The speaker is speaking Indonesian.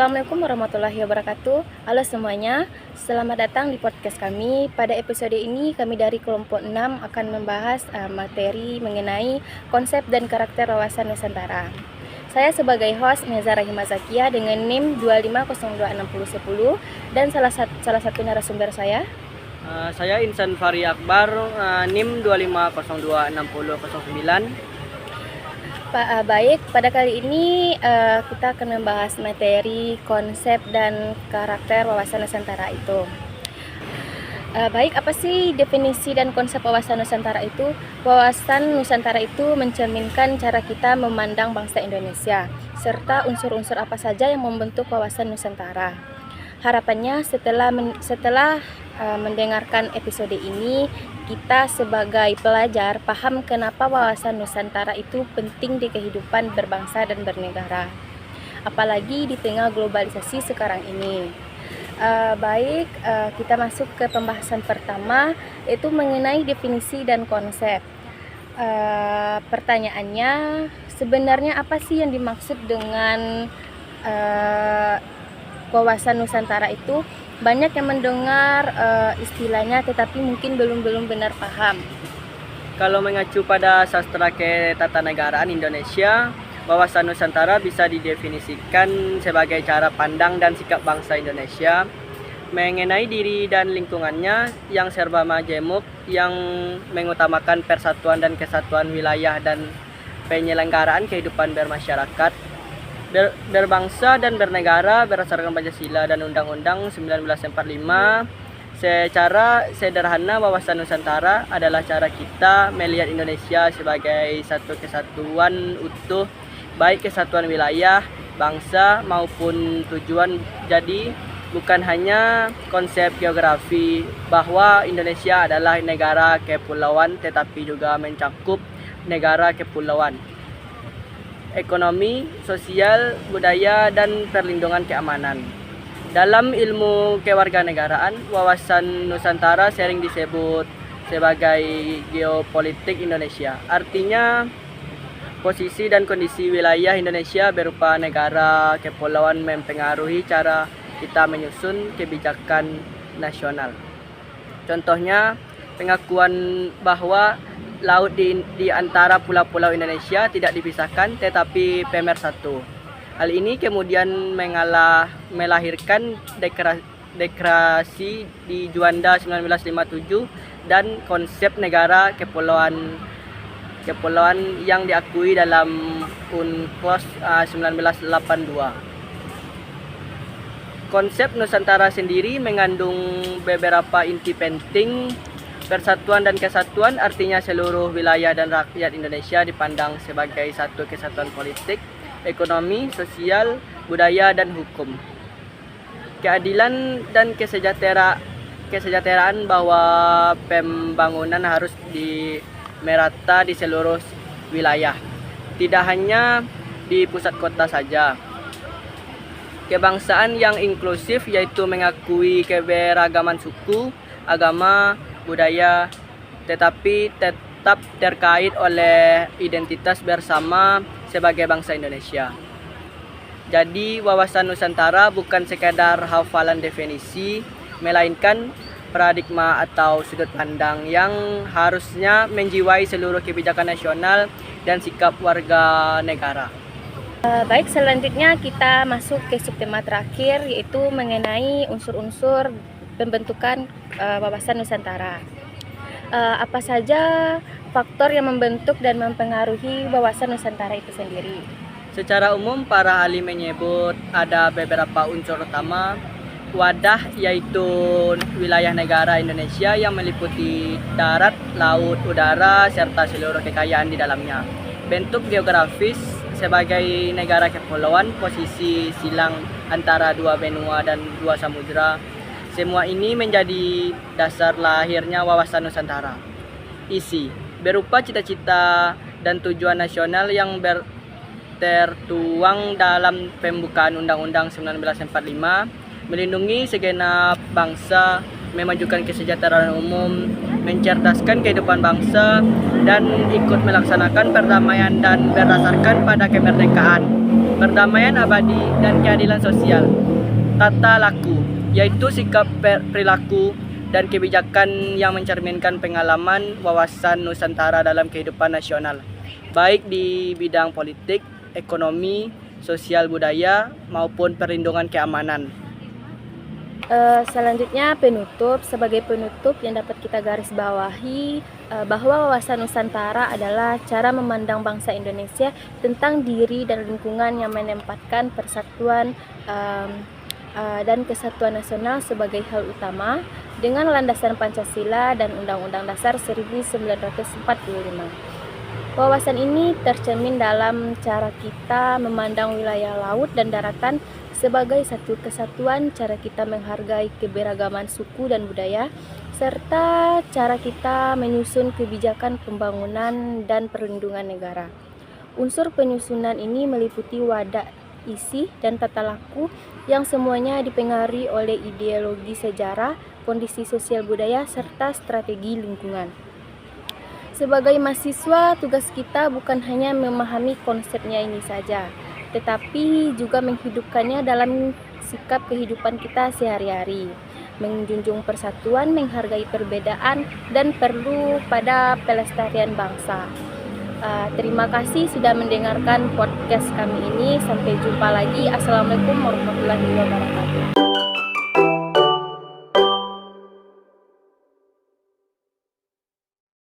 Assalamualaikum warahmatullahi wabarakatuh. Halo semuanya, selamat datang di podcast kami. Pada episode ini kami dari kelompok 6 akan membahas materi mengenai konsep dan karakter wawasan Nusantara. Saya sebagai host Neza Rahima Zakia dengan NIM 2502610 dan salah satu narasumber saya. Saya Insan Fari Akbar, NIM 2502609. Baik, pada kali ini kita akan membahas materi konsep dan karakter wawasan Nusantara itu. Baik, apa sih definisi dan konsep wawasan Nusantara itu? Wawasan Nusantara itu mencerminkan cara kita memandang bangsa Indonesia, serta unsur-unsur apa saja yang membentuk wawasan Nusantara. Harapannya setelah mendengarkan episode ini, kita sebagai pelajar paham kenapa wawasan Nusantara itu penting di kehidupan berbangsa dan bernegara, apalagi di tengah globalisasi sekarang ini. Kita masuk ke pembahasan pertama, yaitu mengenai definisi dan konsep. Pertanyaannya, sebenarnya apa sih yang dimaksud dengan wawasan Nusantara itu? Banyak yang mendengar istilahnya tetapi mungkin belum benar paham. Kalau mengacu pada sastra ketatanegaraan Indonesia, wawasan Nusantara bisa didefinisikan sebagai cara pandang dan sikap bangsa Indonesia mengenai diri dan lingkungannya yang serba majemuk, yang mengutamakan persatuan dan kesatuan wilayah dan penyelenggaraan kehidupan bermasyarakat, berbangsa dan bernegara berdasarkan Pancasila dan Undang-Undang 1945. Secara sederhana, wawasan Nusantara adalah cara kita melihat Indonesia sebagai satu kesatuan utuh, baik kesatuan wilayah, bangsa maupun tujuan. Jadi bukan hanya konsep geografi bahwa Indonesia adalah negara kepulauan, tetapi juga mencakup negara kepulauan, ekonomi, sosial, budaya, dan perlindungan keamanan. Dalam ilmu kewarganegaraan, wawasan Nusantara sering disebut sebagai geopolitik Indonesia. Artinya, posisi dan kondisi wilayah Indonesia berupa negara kepulauan mempengaruhi cara kita menyusun kebijakan nasional. Contohnya, pengakuan bahwa laut di antara pulau-pulau Indonesia tidak dipisahkan tetapi pemersatu. Hal ini kemudian melahirkan deklarasi di Juanda 1957 dan konsep negara kepulauan yang diakui dalam UNCLOS 1982. Konsep Nusantara sendiri mengandung beberapa inti penting. Persatuan dan kesatuan artinya seluruh wilayah dan rakyat Indonesia dipandang sebagai satu kesatuan politik, ekonomi, sosial, budaya, dan hukum. Keadilan dan kesejahteraan bahwa pembangunan harus merata di seluruh wilayah, tidak hanya di pusat kota saja. Kebangsaan yang inklusif yaitu mengakui keberagaman suku, agama, budaya, tetapi tetap terkait oleh identitas bersama sebagai bangsa Indonesia. Jadi wawasan Nusantara bukan sekadar hafalan definisi, melainkan paradigma atau sudut pandang yang harusnya menjiwai seluruh kebijakan nasional dan sikap warga negara. Baik, selanjutnya kita masuk ke subtema terakhir, yaitu mengenai unsur-unsur pembentukan wawasan Nusantara. Apa saja faktor yang membentuk dan mempengaruhi wawasan Nusantara itu sendiri? Secara umum, para ahli menyebut ada beberapa unsur utama. Wadah yaitu wilayah negara Indonesia yang meliputi darat, laut, udara, serta seluruh kekayaan di dalamnya. Bentuk geografis sebagai negara kepulauan, posisi silang antara dua benua dan dua samudera. Semua ini menjadi dasar lahirnya wawasan Nusantara. Isi berupa cita-cita dan tujuan nasional yang tertuang dalam pembukaan Undang-Undang 1945, melindungi segenap bangsa, memajukan kesejahteraan umum, mencerdaskan kehidupan bangsa, dan ikut melaksanakan perdamaian dan berdasarkan pada kemerdekaan. perdamaian abadi, dan keadilan sosial. Tata laku, yaitu sikap perilaku dan kebijakan yang mencerminkan pengalaman wawasan Nusantara dalam kehidupan nasional, baik di bidang politik, ekonomi, sosial budaya, maupun perlindungan keamanan. Selanjutnya penutup. Sebagai penutup yang dapat kita garis bawahi bahwa wawasan Nusantara adalah cara memandang bangsa Indonesia tentang diri dan lingkungan yang menempatkan persatuan dan kesatuan nasional sebagai hal utama dengan landasan Pancasila dan Undang-Undang Dasar 1945. Wawasan ini tercermin dalam cara kita memandang wilayah laut dan daratan sebagai satu kesatuan, cara kita menghargai keberagaman suku dan budaya, serta cara kita menyusun kebijakan pembangunan dan perlindungan negara. Unsur penyusunan ini meliputi wadah, isi, dan tata laku yang semuanya dipengaruhi oleh ideologi sejarah, kondisi sosial budaya, serta strategi lingkungan. Sebagai mahasiswa, tugas kita bukan hanya memahami konsepnya ini saja, tetapi juga menghidupkannya dalam sikap kehidupan kita sehari-hari, menjunjung persatuan, menghargai perbedaan, dan perlu pada pelestarian bangsa. Terima kasih sudah mendengarkan podcast kami ini. Sampai jumpa lagi. Assalamualaikum warahmatullahi wabarakatuh.